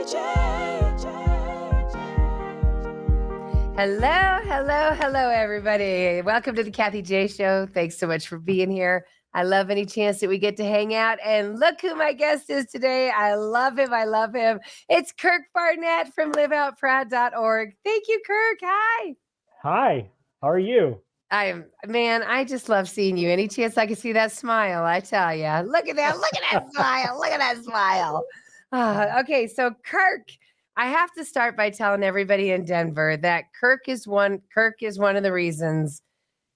Hello, everybody. Welcome to the Kathie J Show. Thanks so much for being here. I love any chance that we get to hang out. And look who my guest is today. I love him. It's Kirk Barnett from liveoutproud.org. Thank you, Kirk. Hi. Hi, how are you? I just love seeing you. Any chance I can see that smile, I tell you. Look at that smile. Okay, so Kirk, I have to start by telling everybody in Denver that Kirk is one of the reasons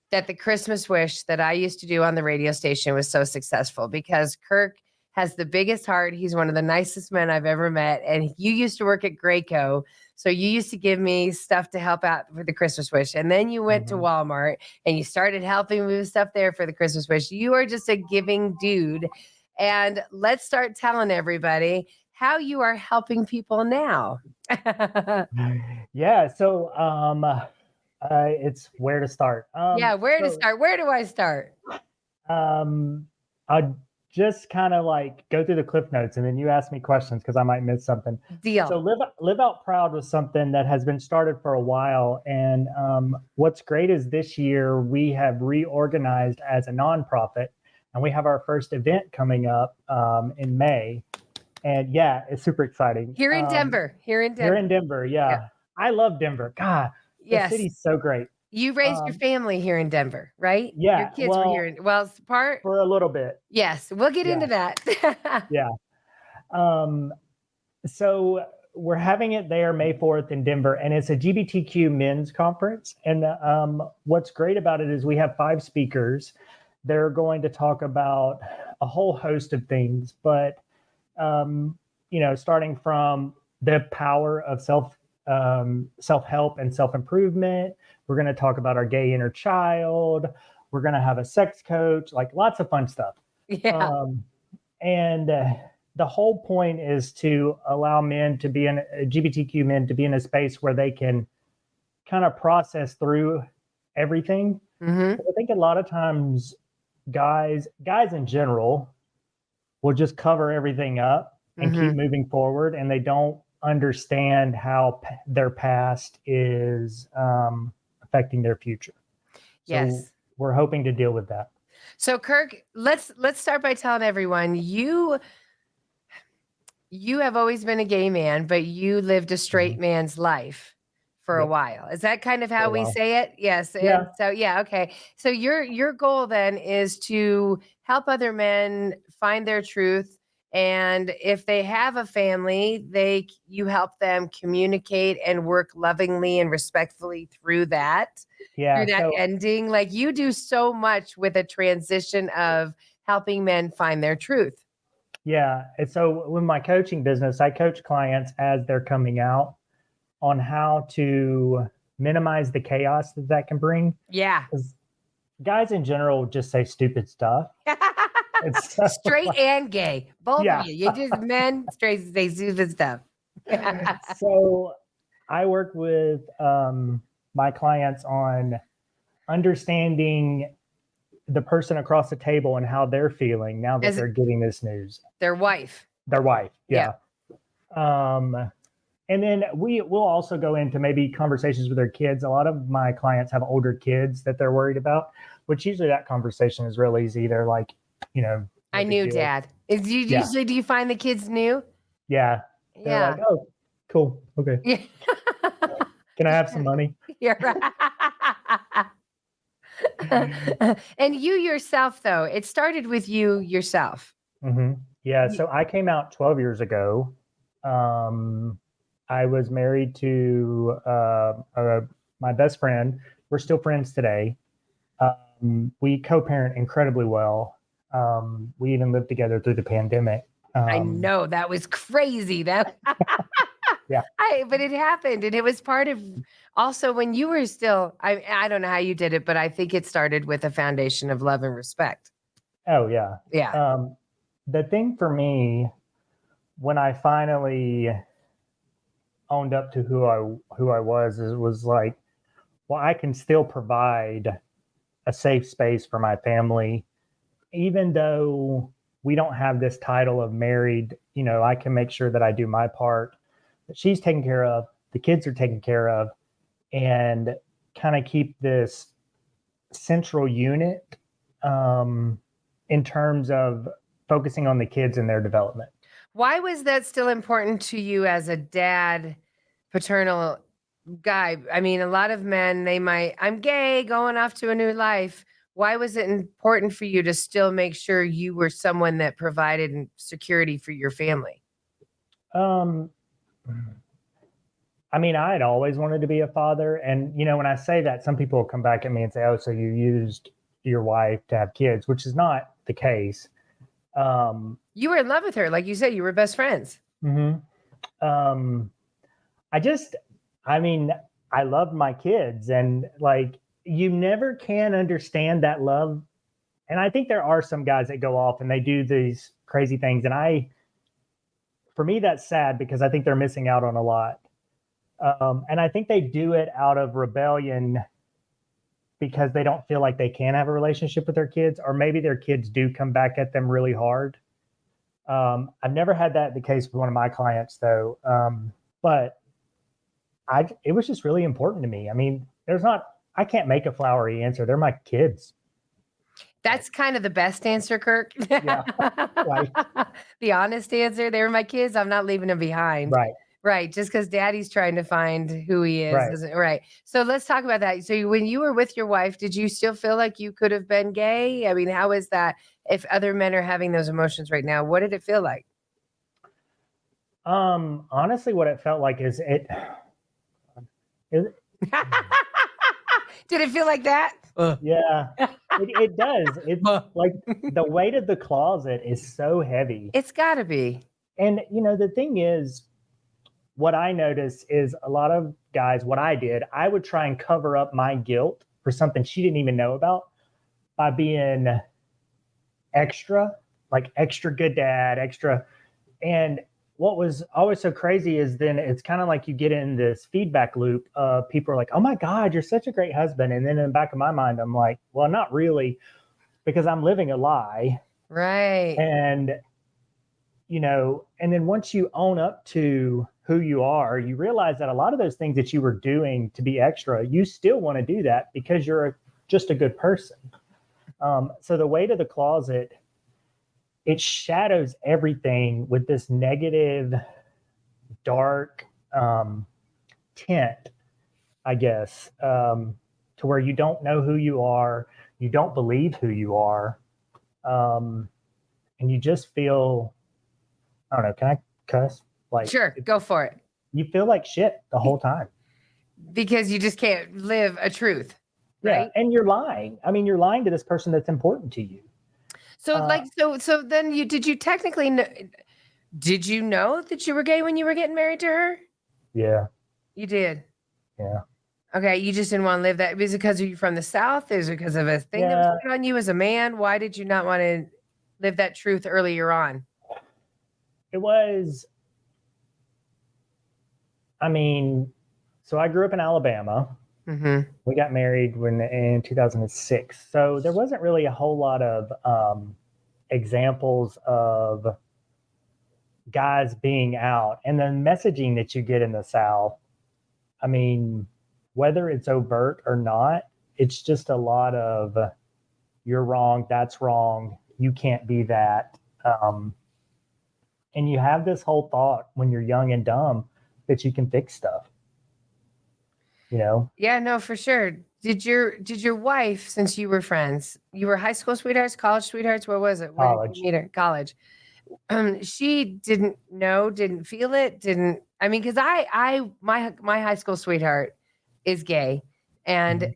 that the Christmas wish that I used to do on the radio station was so successful, because Kirk has the biggest heart. He's one of the nicest men I've ever met. And you used to work at Graco. So you used to give me stuff to help out for the Christmas wish. And then you went to Walmart and you started helping me with stuff there for the Christmas wish. You are just a giving dude. And let's start telling everybody how you are helping people now. Yeah, so it's where to start. Where to start? Where do I start? I'll just kind of like go through the cliff notes and then you ask me questions because I might miss something. Deal. So Live Out Proud was something that has been started for a while. And what's great is this year we have reorganized as a nonprofit, and we have our first event coming up in May. And yeah, it's super exciting. Here in Denver. Yeah. I love Denver. God, the city's so great. You raised your family here in Denver, right? Yeah. Your kids were here. For a little bit. Yes. We'll get into that. Yeah. So we're having it there May 4th in Denver, and it's a GBTQ men's conference. And what's great about it is we have 5 speakers. They're going to talk about a whole host of things, but starting from the power of self-help and self-improvement. We're going to talk about our gay inner child. We're going to have a sex coach, like lots of fun stuff. Yeah. And the whole point is to allow LGBTQ men to be in a space where they can kind of process through everything. I think a lot of times guys in general will just cover everything up and keep moving forward, and they don't understand how their past is affecting their future. So we're hoping to deal with that. So Kirk, let's start by telling everyone you have always been a gay man, but you lived a straight man's life for a while. Is that kind of how we say it? Yes. Yeah. And so okay. So your goal then is to help other men find their truth. And if they have a family, you help them communicate and work lovingly and respectfully through that. Yeah. Through that ending. Like, you do so much with a transition of helping men find their truth. Yeah. And so with my coaching business, I coach clients as they're coming out on how to minimize the chaos that can bring. Yeah. Guys in general just say stupid stuff. Straight and gay, both of you. You just men, straight, they stupid stuff. So I work with my clients on understanding the person across the table and how they're feeling now that they're getting this news. Their wife. Yeah. And then we'll also go into maybe conversations with their kids. A lot of my clients have older kids that they're worried about, which usually that conversation is real easy. They're like, I knew Dad. Usually, do you find the kids new? Yeah. They're like, oh, cool. Okay. Yeah. Can I have some money? You're right. And you yourself, though, it started with you yourself. Yeah. So I came out 12 years ago. I was married to my best friend. We're still friends today. We co-parent incredibly well. We even lived together through the pandemic. I know, that was crazy. Yeah. But it happened, and it was part of also when you were still, I don't know how you did it, but I think it started with a foundation of love and respect. Oh yeah. Yeah. The thing for me, when I finally owned up to who I was, it was like, well, I can still provide a safe space for my family, even though we don't have this title of married. I can make sure that I do my part. she's taken care of, the kids are taken care of, and kind of keep this central unit in terms of focusing on the kids and their development. Why was that still important to you as a dad, paternal guy? I mean, a lot of men, they might, I'm gay, going off to a new life. Why was it important for you to still make sure you were someone that provided security for your family? Um, I mean, I had always wanted to be a father. And, when I say that, some people will come back at me and say, oh, so you used your wife to have kids, which is not the case. You were in love with her. Like you said, you were best friends. Mm-hmm. I loved my kids, and like, you never can understand that love. And I think there are some guys that go off and they do these crazy things. And for me, that's sad because I think they're missing out on a lot. And I think they do it out of rebellion because they don't feel like they can have a relationship with their kids, or maybe their kids do come back at them really hard. I've never had that the case with one of my clients though. But it was just really important to me. I mean, I can't make a flowery answer. They're my kids. That's kind of the best answer, Kirk. Yeah. Right. The honest answer. They were my kids. I'm not leaving them behind. Right. Right. Just because daddy's trying to find who he is. Right. Right. So let's talk about that. So when you were with your wife, did you still feel like you could have been gay? I mean, how is that? If other men are having those emotions right now, what did it feel like? Honestly, what it felt like is Did it feel like that? Yeah, it does. It's like the weight of the closet is so heavy. It's gotta be. And the thing is, what I noticed is a lot of guys, what I would try and cover up my guilt for something she didn't even know about by being extra good dad, extra. And what was always so crazy is then it's kind of like you get in this feedback loop of people are like, oh my God, you're such a great husband. And then in the back of my mind, I'm like, well, not really, because I'm living a lie. Right. And, and then once you own up to who you are, you realize that a lot of those things that you were doing to be extra, you still want to do that because you're just a good person. So the weight of the closet, it shadows everything with this negative, dark tint, I guess, to where you don't know who you are, you don't believe who you are, and you just feel, I don't know, can I cuss? Like, sure, go for it. You feel like shit the whole time. Because you just can't live a truth, right? Yeah, and you're lying. I mean, you're lying to this person that's important to you. So then did you technically know, did you know that you were gay when you were getting married to her? Yeah. You did? Yeah. Okay, you just didn't want to live that. Is it because you're from the South? Is it because of a thing that was put on you as a man? Why did you not want to live that truth earlier on? It was, so I grew up in Alabama. Mm-hmm. We got married in 2006. So there wasn't really a whole lot of examples of guys being out. And the messaging that you get in the South, I mean, whether it's overt or not, it's just a lot of you're wrong, that's wrong, you can't be that. And you have this whole thought when you're young and dumb that you can fix stuff. Yeah, no, for sure. Did your wife, since you were friends, you were high school sweethearts, college sweethearts? Where was it? Where College. did you meet her? College. She didn't know, didn't feel it, because my high school sweetheart is gay, and Mm-hmm.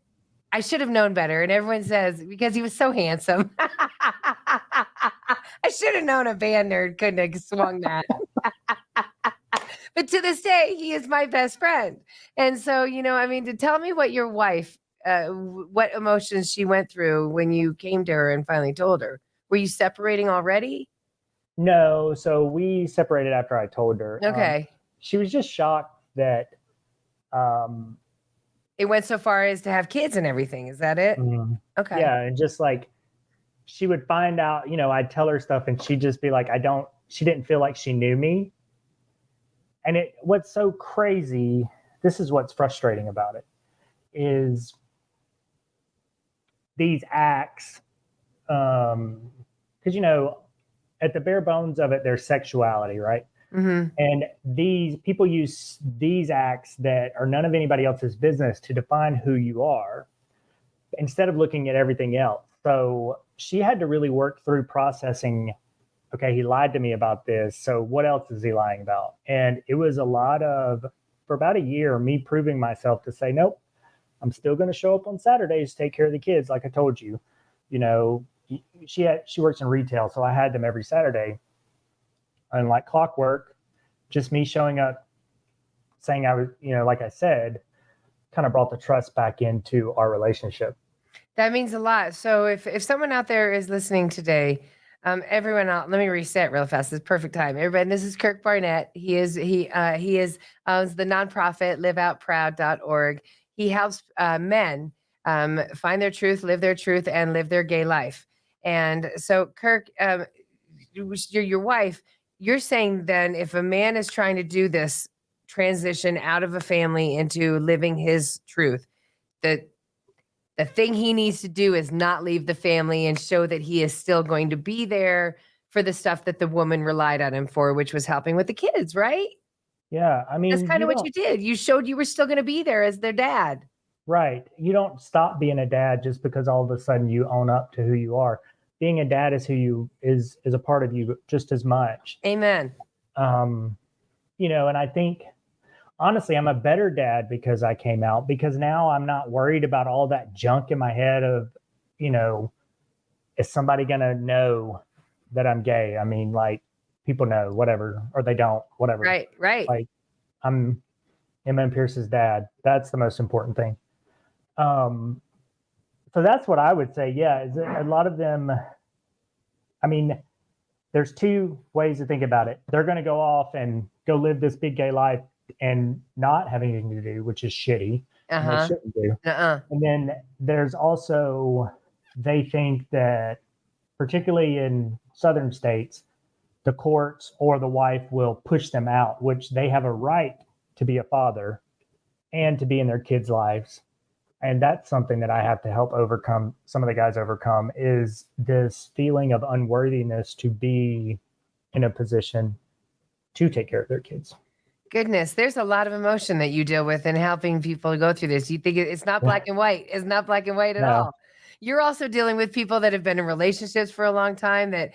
I should have known better. And everyone says because he was so handsome. I should have known a band nerd couldn't have swung that. But to this day, he is my best friend. And so, to tell me what your wife, what emotions she went through when you came to her and finally told her. Were you separating already? No, so we separated after I told her. Okay. She was just shocked that it went so far as to have kids and everything. Is that it? Okay. Yeah, and just like she would find out, I'd tell her stuff and she'd just be like, she didn't feel like she knew me. And what's so crazy, this is what's frustrating about it, is these acts, because, at the bare bones of it, there's sexuality, right? Mm-hmm. And these people use these acts that are none of anybody else's business to define who you are instead of looking at everything else. So she had to really work through processing, okay, he lied to me about this. So what else is he lying about? And it was a lot of, for about a year, me proving myself to say, nope, I'm still going to show up on Saturdays, take care of the kids. Like I told you, she works in retail. So I had them every Saturday. And like clockwork, just me showing up, saying I was, like I said, kind of brought the trust back into our relationship. That means a lot. So if someone out there is listening today, everyone out, let me reset real fast. It's perfect time. Everybody, this is Kirk Barnett. He owns the nonprofit liveoutproud.org. He helps men find their truth, live their truth, and live their gay life. And so, Kirk, your wife, you're saying then if a man is trying to do this transition out of a family into living his truth, that the thing he needs to do is not leave the family and show that he is still going to be there for the stuff that the woman relied on him for, which was helping with the kids, right? Yeah. I mean, that's kind of what you did. You showed you were still going to be there as their dad. Right. You don't stop being a dad just because all of a sudden you own up to who you are. Being a dad is who you is a part of you just as much. Amen. And I think honestly, I'm a better dad because I came out, because now I'm not worried about all that junk in my head of, is somebody going to know that I'm gay? I mean, like, people know, whatever, or they don't, whatever. Right. Like, I'm Emma and Pierce's dad. That's the most important thing. So that's what I would say. Yeah, is a lot of them, I mean, there's two ways to think about it. They're going to go off and go live this big gay life and not have anything to do, which is shitty. And they shouldn't do. And then there's also, they think that, particularly in southern states, the courts or the wife will push them out, which they have a right to be a father and to be in their kids' lives. And that's something that I have to help overcome, some of the guys overcome, is this feeling of unworthiness to be in a position to take care of their kids. Goodness, there's a lot of emotion that you deal with in helping people go through this. You think it's not black and white. It's not black and white at all. You're also dealing with people that have been in relationships for a long time that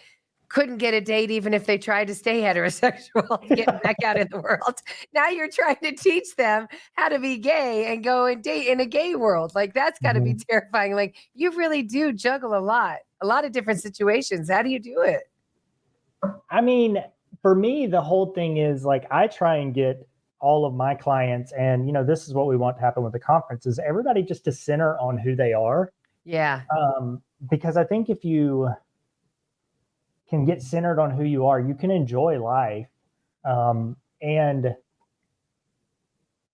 couldn't get a date even if they tried to stay heterosexual to get back out in the world. Now you're trying to teach them how to be gay and go and date in a gay world. Like, that's got to be terrifying. Like, you really do juggle a lot of different situations. How do you do it? I mean, for me, the whole thing is like, I try and get all of my clients, and this is what we want to happen with the conference, is everybody just to center on who they are. Yeah. Because I think if you can get centered on who you are, you can enjoy life. And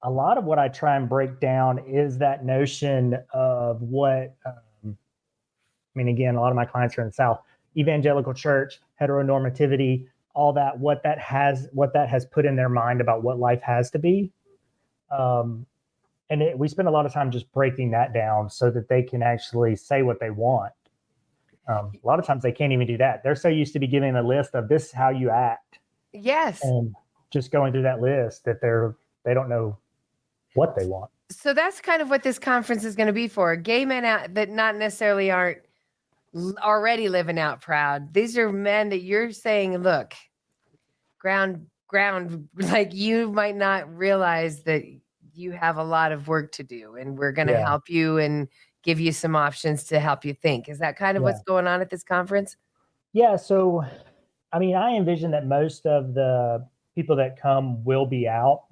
a lot of what I try and break down is that notion of what, again, a lot of my clients are in the South, evangelical church, heteronormativity, all that, what that has put in their mind about what life has to be. We spend a lot of time just breaking that down so that they can actually say what they want. A lot of times they can't even do that. They're so used to be giving a list of this is how you act. Yes. And just going through that list that they don't know what they want. So that's kind of what this conference is going to be for. Gay men out that not necessarily aren't already living out proud. These are men that you're saying, look, ground, like, you might not realize that you have a lot of work to do, and we're going to help you and give you some options to help you think. Is that kind of what's going on at this conference? Yeah. So, I envision that most of the people that come will be out,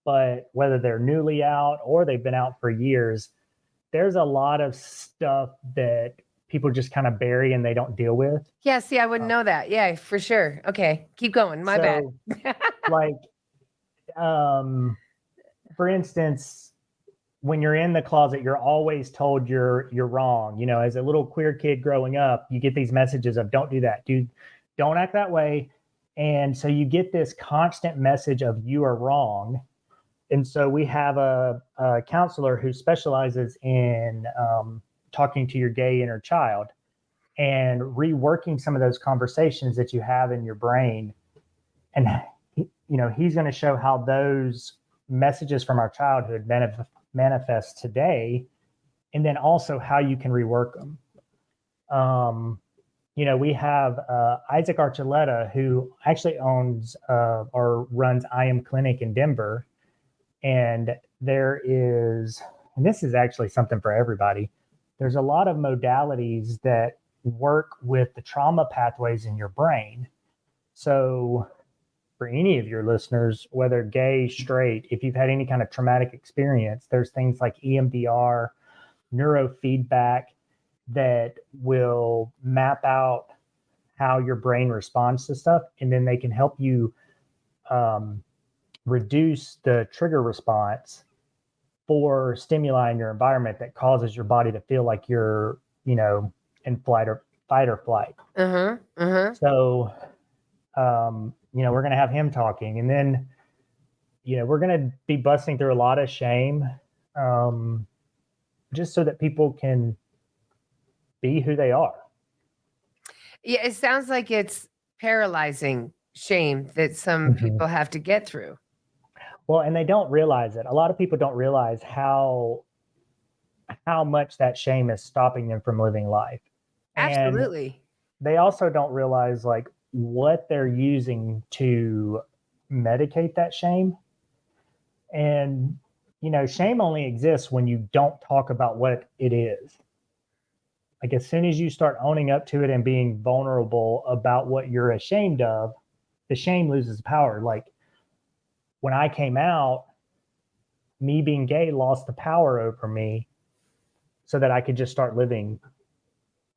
but whether they're newly out or they've been out for years, there's a lot of stuff that people just kind of bury and they don't deal with. Yeah, see, I wouldn't know that. Yeah, for sure. Okay, keep going. My bad. Like, for instance, when you're in the closet, you're always told you're wrong. As a little queer kid growing up, you get these messages of don't do that, dude, don't act that way. And so you get this constant message of you are wrong. And so we have a counselor who specializes in talking to your gay inner child and reworking some of those conversations that you have in your brain. And, he's going to show how those messages from our childhood manifest today, and then also how you can rework them. We have Isaac Archuleta, who actually owns or runs I Am Clinic in Denver. And and this is actually something for everybody, there's a lot of modalities that work with the trauma pathways in your brain. So for any of your listeners, whether gay, straight, if you've had any kind of traumatic experience, there's things like EMDR, neurofeedback that will map out how your brain responds to stuff. And then they can help you reduce the trigger response for stimuli in your environment that causes your body to feel like you're, in fight or flight. So, we're going to have him talking, and then, we're going to be busting through a lot of shame, just so that people can be who they are. Yeah, it sounds like it's paralyzing shame that some people have to get through. Well, and they don't realize it. A lot of people don't realize how much that shame is stopping them from living life. Absolutely. And they also don't realize like what they're using to medicate that shame. And, shame only exists when you don't talk about what it is. Like as soon as you start owning up to it and being vulnerable about what you're ashamed of, the shame loses power. Like when I came out, me being gay lost the power over me so that I could just start living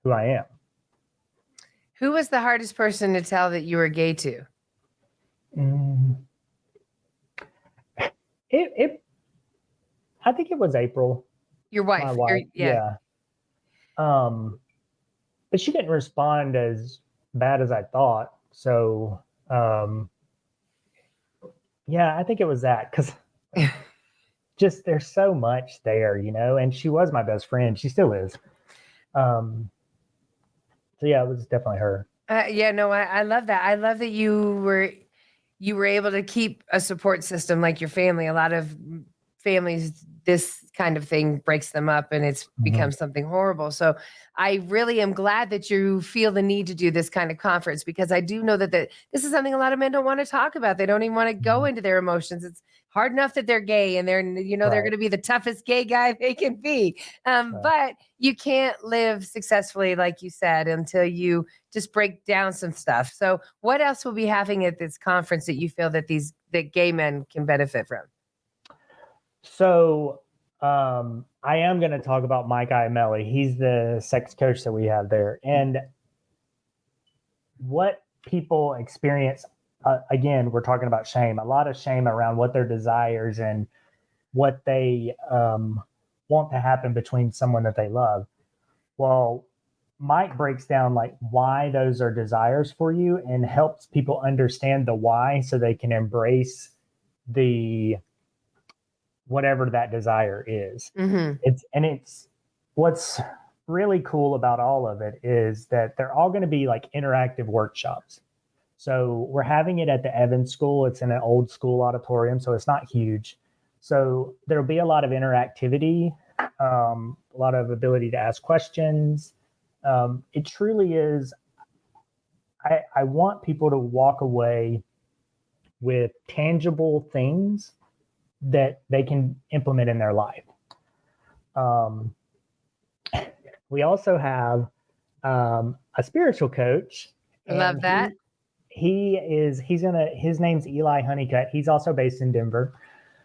who I am. Who was the hardest person to tell that you were gay to? I think it was April. Your wife. My wife. Yeah. But she didn't respond as bad as I thought. So, I think it was that, because just there's so much there, and she was my best friend. She still is. So yeah, it was definitely her. I love that. I love that you were able to keep a support system like your family. A lot of families, this kind of thing breaks them up and it's becomes something horrible. So I really am glad that you feel the need to do this kind of conference, because I do know that this is something a lot of men don't want to talk about. They don't even want to go into their emotions. It's hard enough that they're gay and they're going to be the toughest gay guy they can be. But you can't live successfully, like you said, until you just break down some stuff. So what else will be happening at this conference that you feel that that gay men can benefit from? So I am going to talk about Mike Iamelli. He's the sex coach that we have there. And what people experience, again, we're talking about shame, a lot of shame around what their desires and what they want to happen between someone that they love. Well, Mike breaks down like why those are desires for you and helps people understand the why so they can embrace the whatever that desire is. It's what's really cool about all of it is that they're all going to be like interactive workshops. So we're having it at the Evans School. It's in an old school auditorium, so it's not huge. So there'll be a lot of interactivity, a lot of ability to ask questions. It truly is. I want people to walk away with tangible things that they can implement in their life. We also have a spiritual coach. Love that. His name's Eli Honeycutt. He's also based in Denver.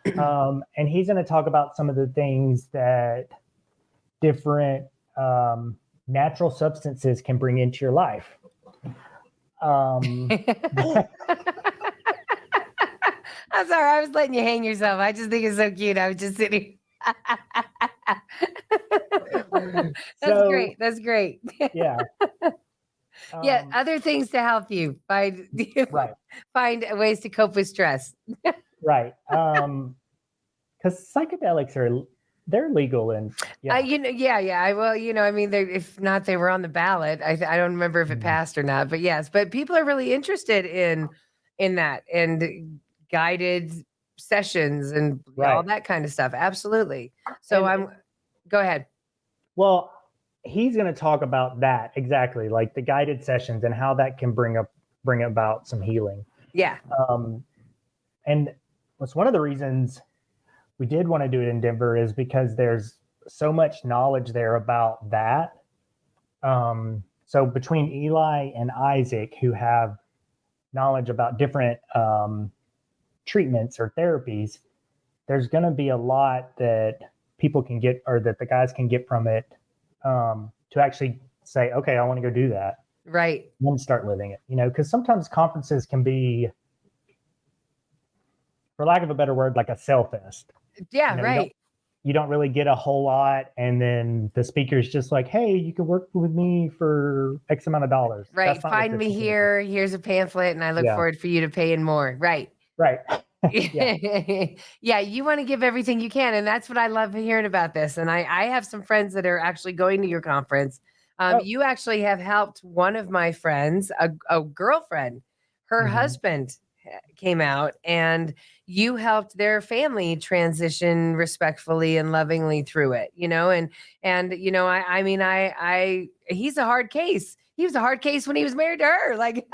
And he's going to talk about some of the things that different natural substances can bring into your life. I'm sorry, I was letting you hang yourself. I just think it's so cute. I was just sitting. That's great. That's great. Yeah. Yeah, Um, other things to help you find right, find ways to cope with stress. right. Because psychedelics they're legal and yeah. Yeah. I Well, I mean, if not, they were on the ballot. I don't remember if it Mm, passed or not, but yes. But people are really interested in that and guided sessions and all right. that kind of stuff. Absolutely. So And I'm. Go ahead. well, he's going to talk about that exactly, like the guided sessions and how that can bring about some healing. Yeah. Um, and what's one of the reasons we did want to do it in Denver is because there's so much knowledge there about that. So between Eli and Isaac, who have knowledge about different treatments or therapies, there's going to be a lot that people can get, or that the guys can get from it, to actually say, okay, I want to go do that. Right. And then start living it, because sometimes conferences can be, for lack of a better word, like a sell fest. Yeah. You Right. don't really get a whole lot, and then the speaker's just like, hey, you can work with me for X amount of dollars. Right. That's not what Find this me is going to be. here. Here's a pamphlet, and I look Yeah, forward for you to pay in more. Right. right. Yeah. Yeah, you want to give everything you can, and that's what I love hearing about this. And I have some friends that are actually going to your conference. Oh. You actually have helped one of my friends, a girlfriend, her Mhm. husband came out, and you helped their family transition respectfully and lovingly through it. I mean, he's a hard case. He was a hard case when he was married to her. Like,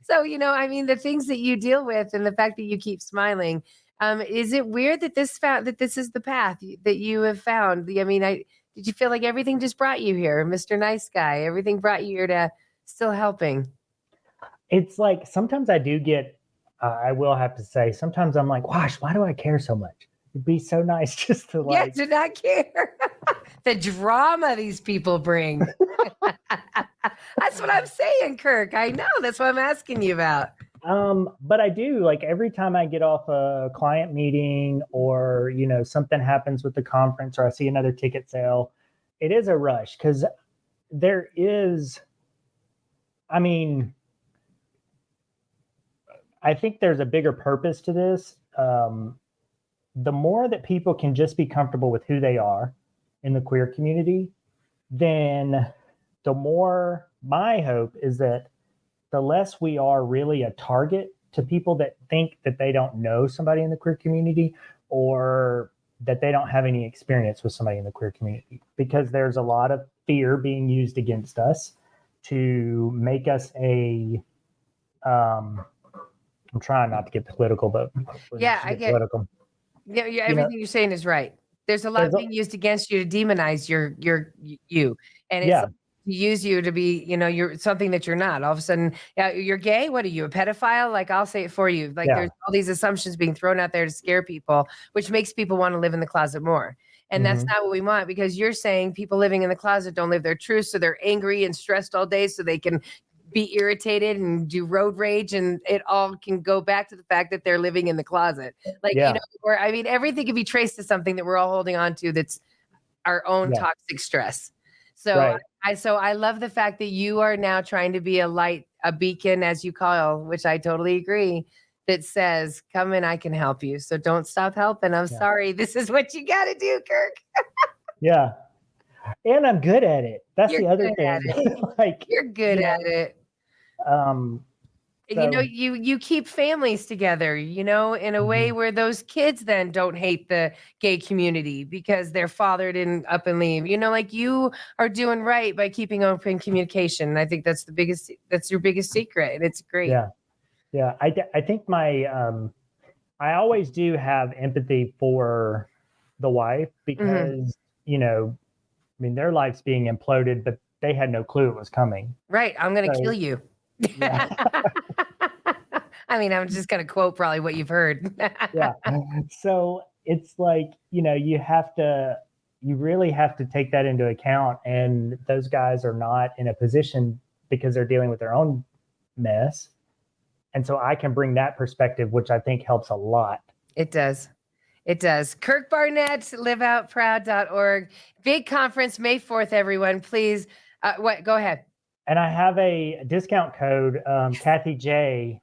so, I mean, the things that you deal with and the fact that you keep smiling. Is it weird that this is the path that you have found? I mean, did you feel like everything just brought you here, Mr. Nice Guy? Everything brought you here to still helping. It's like sometimes I do get, I will have to say, sometimes I'm like, gosh, why do I care so much? It'd be so nice just to Yeah, like, to not care. The drama these people bring. That's what I'm saying, Kirk. I know. That's what I'm asking you about. but I do, like, every time I get off a client meeting, or, something happens with the conference, or I see another ticket sale, it is a rush, because there is, I mean, I think there's a bigger purpose to this. The more that people can just be comfortable with who they are in the queer community, then the more, my hope is that the less we are really a target to people that think that they don't know somebody in the queer community, or that they don't have any experience with somebody in the queer community, because there's a lot of fear being used against us to make us I'm trying not to get political, but Yeah, to I get get. political. Yeah, You know, everything you're saying is right. There's a there's lot being used against you to demonize you, and it's yeah, like to use you to be, you're something that you're not. All of a sudden, yeah, you're gay. What are you, a pedophile? Like, I'll say it for you. Like, yeah. there's all these assumptions being thrown out there to scare people, which makes people want to live in the closet more. And that's Hmm. not what we want, because you're saying people living in the closet don't live their truth, so they're angry and stressed all day, so they can be irritated and do road rage, and it all can go back to the fact that they're living in the closet. Like, Yeah, or I mean, everything can be traced to something that we're all holding on to, that's our own yeah, toxic stress. So right. I love the fact that you are now trying to be a light, a beacon, as you call, which I totally agree, that says, come in, I can help you. So don't stop helping. I'm Yeah, sorry. This is what you got to do, Kirk. yeah. And I'm good at it. That's You're the other good at thing. it. Like, You're good you at know, it. um, so You keep families together, in a way mhm. where those kids then don't hate the gay community because their father didn't up and leave. Like, you are doing right by keeping open communication. And I think that's your biggest secret, and it's great. Yeah, yeah. I think I always do have empathy for the wife, Hmm. because, I mean, their life's being imploded, but they had no clue it was coming. Right. I'm going to kill So, you. yeah, I mean, I'm just going to quote probably what you've heard. yeah. So it's like, you really have to take that into account. And those guys are not in a position, because they're dealing with their own mess. And so I can bring that perspective, which I think helps a lot. It does. It does. Kirk Barnett, liveoutproud.org. Big conference, May 4th, everyone. Please. What? Go ahead. And I have a discount code, Kathie J,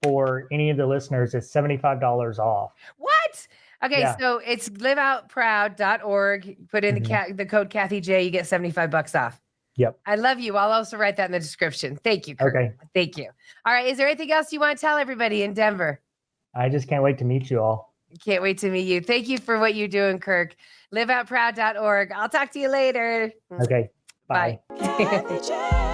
for any of the listeners. It's $75 off. What? Okay, Yeah. so it's liveoutproud.org. Put in the code Kathie J, you get $75 off. Yep. I love you. I'll also write that in the description. Thank you, Kirk. Okay. Thank you. All right. Is there anything else you want to tell everybody in Denver? I just can't wait to meet you all. Can't wait to meet you. Thank you for what you're doing, Kirk. Liveoutproud.org. I'll talk to you later. Okay. Bye. Bye.